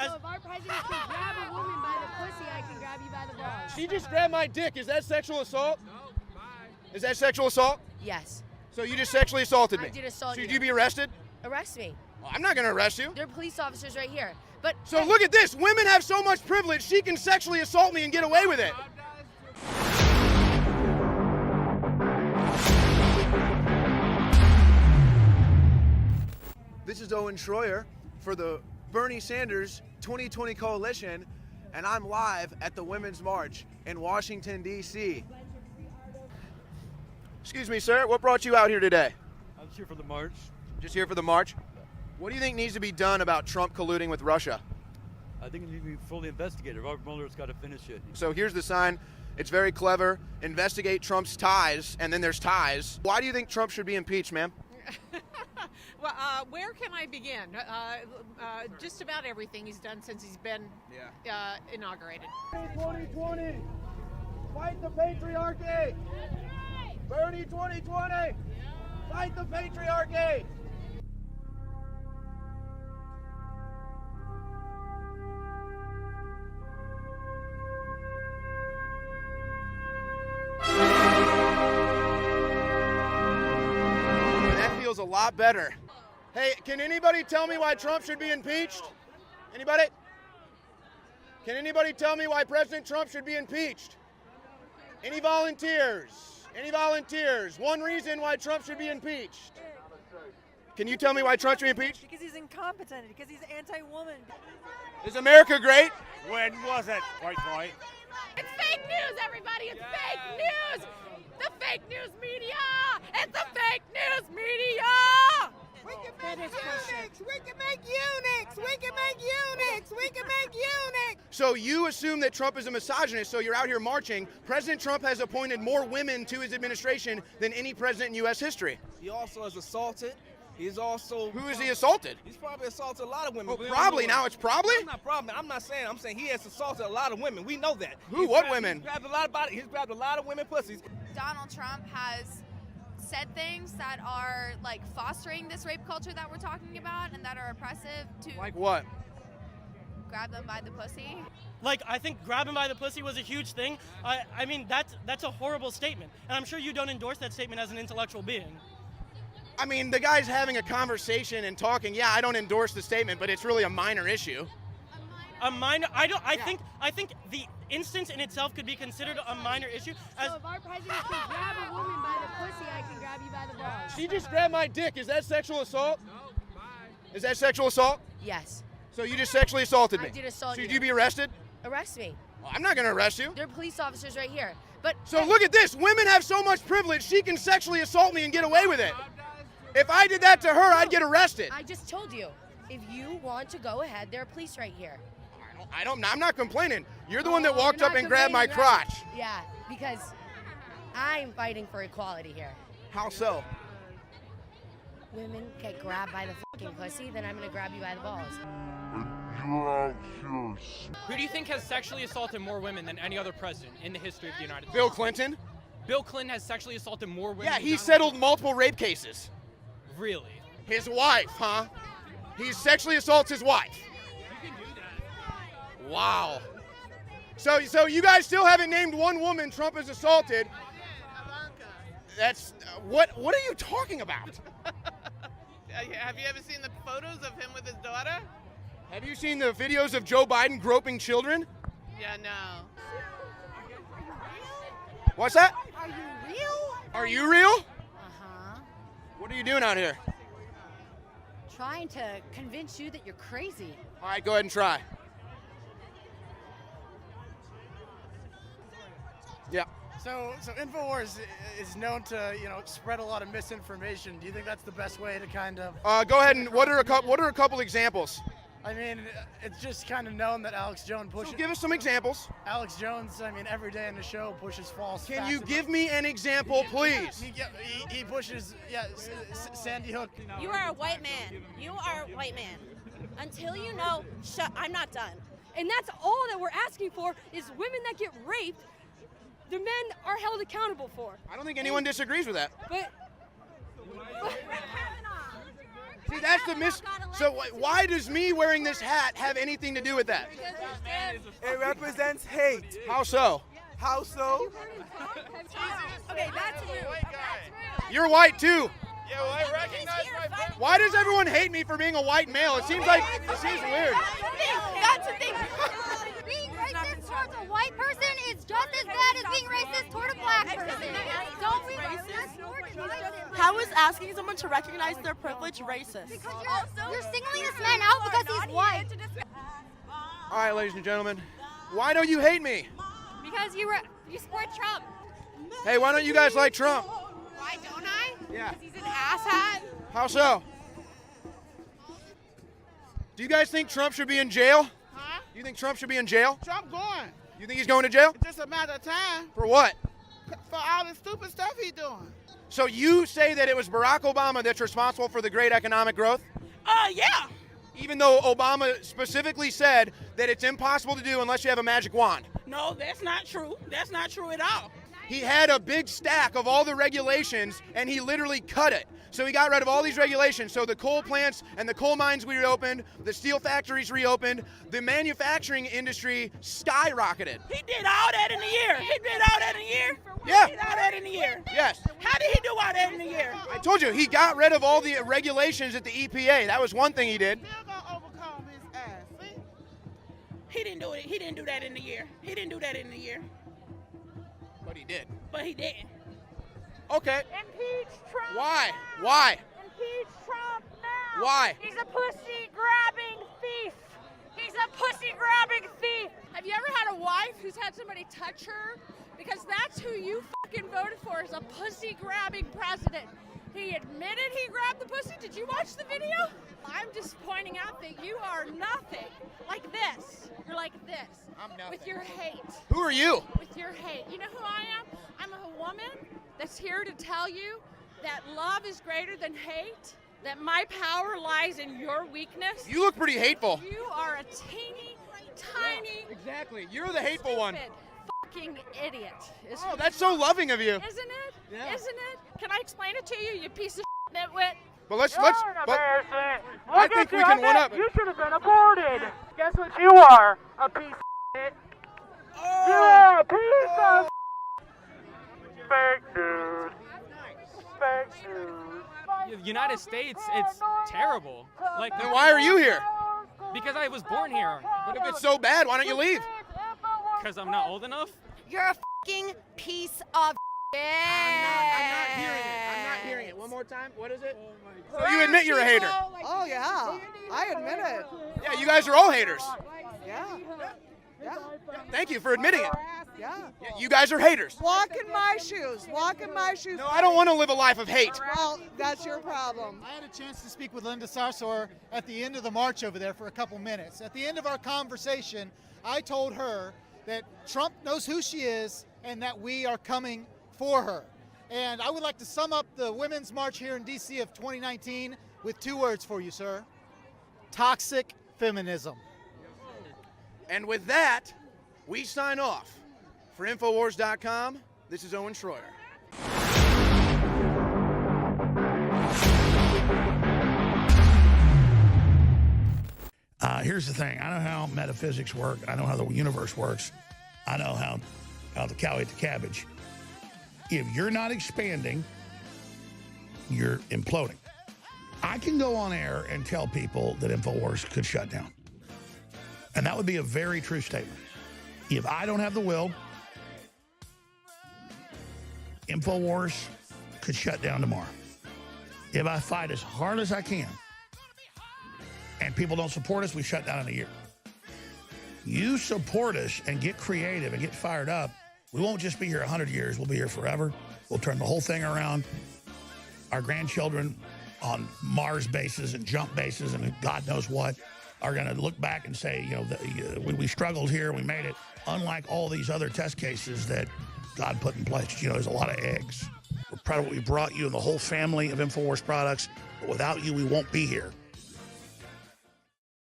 So if our president can grab a woman by the pussy, I can grab you by the balls. She just grabbed my dick. Is that sexual assault? No. Is that sexual assault? Yes. So you just sexually assaulted me? I did assault you. Should you be arrested? Arrest me. Well, I'm not going to arrest you. There are police officers right here. But So look at this. Women have so much privilege, she can sexually assault me and get away with it. This is Owen Schroyer for the Bernie Sanders 2020 Coalition, and I'm live at the Women's March in Washington, D.C. Excuse me, sir. What brought you out here today? I'm here for the march. Just here for the march? What do you think needs to be done about Trump colluding with Russia? I think it needs to be fully investigated. Robert Mueller's got to finish it. So here's the sign. It's very clever. Investigate Trump's ties, and then there's ties. Why do you think Trump should be impeached, ma'am? Well, where can I begin? Just about everything he's done since he's been inaugurated. 2020, fight the patriarchy. Bernie 2020, fight the patriarchy. That feels a lot better. Hey, can anybody tell me why Trump should be impeached? Anybody? Can anybody tell me why President Trump should be impeached? Any volunteers? Any volunteers? One reason why Trump should be impeached. Can you tell me why Trump should be impeached? Because he's incompetent, because he's anti-woman. Is America great? When was it, white boy? It's fake news, everybody! It's fake news! The fake news media! It's the fake news media! We can make eunuchs! We can make eunuchs! We can make eunuchs! We can make eunuchs! So you assume that Trump is a misogynist, so you're out here marching. President Trump has appointed more women to his administration than any president in U.S. history. He also is assaulted. He's also... Who is he assaulted? He's probably assaulted a lot of women. Well, probably. Now it's probably? I'm not saying. I'm saying he has assaulted a lot of women. We know that. Who? What women? He's grabbed a lot of women pussies. Donald Trump has said things that are like fostering this rape culture that we're talking about and that are oppressive to Like what? grab them by the pussy. Like, I think grabbing by the pussy was a huge thing. I mean, that's a horrible statement. And I'm sure you don't endorse that statement as an intellectual being. I mean, the guy's having a conversation and talking. Yeah, I don't endorse the statement, but it's really a minor issue. A minor? I think the instance in itself could be considered a minor issue. So if our president can grab a woman by the pussy, I can grab you by the balls. She just grabbed my dick. Is that sexual assault? No. Is that sexual assault? Yes. So you just sexually assaulted me? I did assault you. Should you be arrested? Arrest me. Well, I'm not going to arrest you. There are police officers right here. But So look at this. Women have so much privilege, she can sexually assault me and get away with it. If I did that to her, I'd get arrested. I just told you, if you want to go ahead, there are police right here. I'm not complaining. You're the one that Oh, walked you're up not and grabbed my complaining, right? crotch. Yeah, because I'm fighting for equality here. How so? Women get grabbed by the fucking pussy, then I'm gonna grab you by the balls. Who do you think has sexually assaulted more women than any other president in the history of the United States? Bill Clinton? Bill Clinton has sexually assaulted more women. Yeah, than he Donald settled Trump. multiple rape cases. Really? His wife, huh? He sexually assaults his wife. You can do that. Wow. So you guys still haven't named one woman Trump has assaulted. That's what are you talking about? Have you ever seen the photos of him with his daughter? Have you seen the videos of Joe Biden groping children? Yeah, no. What's that? Are you real? Are you real? Uh-huh. What are you doing out here? Trying to convince you that you're crazy. All right, go ahead and try. Yeah. So InfoWars is known to, spread a lot of misinformation. Do you think that's the best way to kind of? Go ahead and what are a couple examples? I mean, it's just kind of known that Alex Jones pushes. So give us some examples. Alex Jones, I mean, every day in the show pushes false. Can facts you give me an example, please? He pushes, Sandy Hook. You are a white man. You are a white man. Until you know, I'm not done. And that's all that we're asking for is women that get raped, the men are held accountable for. I don't think anyone disagrees with that. But See, that's the So why does me wearing this hat have anything to do with that? It represents hate. How so? How so? Okay, that's rude. You're white too. Yeah, well, I recognize my privilege. Why does everyone hate me for being a white male? It seems weird. That's the thing. Being racist towards a white person is just as bad as being racist toward a black person. Don't be racist. How is asking someone to recognize their privilege racist? Because you're singling this man out because he's white. All right, ladies and gentlemen, why don't you hate me? Because you support Trump. Hey, why don't you guys like Trump? Why don't I? Yeah. Because he's an asshat. How so? Do you guys think Trump should be in jail? Huh? You think Trump should be in jail? Trump going. You think he's going to jail? It's just a matter of time For what? for all the stupid stuff he's doing. So you say that it was Barack Obama that's responsible for the great economic growth? Yeah. Even though Obama specifically said that it's impossible to do unless you have a magic wand. No, that's not true. That's not true at all. He had a big stack of all the regulations and he literally cut it. So he got rid of all these regulations. So the coal plants and the coal mines reopened, the steel factories reopened, the manufacturing industry skyrocketed. He did all that in a year. He did all that in a year. Yeah. He did all that in a year. Yes. How did he do all that in a year? I told you, he got rid of all the regulations at the EPA. That was one thing he did. Still gonna overcome his ass. See? He didn't do it. He didn't do that in a year. He didn't do that in a year. But he did. But he did. Okay. Impeach Trump. Why? Why? Impeach Trump now. Why? He's a pussy-grabbing thief. He's a pussy-grabbing thief. Have you ever had a wife who's had somebody touch her? Because that's who you fucking voted for, is a pussy-grabbing president. He admitted he grabbed the pussy. Did you watch the video? I'm just pointing out that you are nothing. Like this. You're like this. I'm nothing. With your hate. Who are you? With your hate. You know who I am? I'm a woman that's here to tell you that love is greater than hate, that my power lies in your weakness. You look pretty hateful. You are a teeny, tiny, Exactly. You're the hateful one. stupid fucking idiot. Oh, that's so loving of you. Isn't it? Yeah. Isn't it? Can I explain it to you, you piece of nitwit? But let's. But I think we can one up. You should have been aborted. Guess what you are? A piece of shit. You are a piece of fake news. Fake news. The United States, it's terrible. Like, Then why are you here? because I was born here. But if it's so bad, why don't you leave? Because I'm not old enough. You're a fucking piece of shit. I'm not hearing it. I'm not hearing it. One more time. What is it? So you admit you're a hater. Oh yeah, I admit it. Yeah, you guys are all haters. Yeah. Yeah. Thank you for admitting it. Yeah. Yeah, you guys are haters. Walk in my shoes. Walk in my shoes. No, I don't want to live a life of hate. Well, that's your problem. I had a chance to speak with Linda Sarsour at the end of the march over there for a couple minutes. At the end of our conversation, I told her that Trump knows who she is and that we are coming for her. And I would like to sum up the Women's March here in D.C. of 2019 with 2 words for you, sir. Toxic feminism. And with that, we sign off. For Infowars.com, this is Owen Schroyer. Here's the thing. I know how metaphysics work. I know how the universe works. I know how the cow ate the cabbage. If you're not expanding, you're imploding. I can go on air and tell people that InfoWars could shut down. And that would be a very true statement. If I don't have the will, InfoWars could shut down tomorrow. If I fight as hard as I can and people don't support us, we shut down in a year. You support us and get creative and get fired up, we won't just be here 100 years, we'll be here forever. We'll turn the whole thing around. Our grandchildren on Mars bases and jump bases and God knows what are going to look back and say, you know, we struggled here, we made it. Unlike all these other test cases that God put in place. You know, there's a lot of eggs. We're proud of what we brought you and the whole family of InfoWars products. But without you, we won't be here.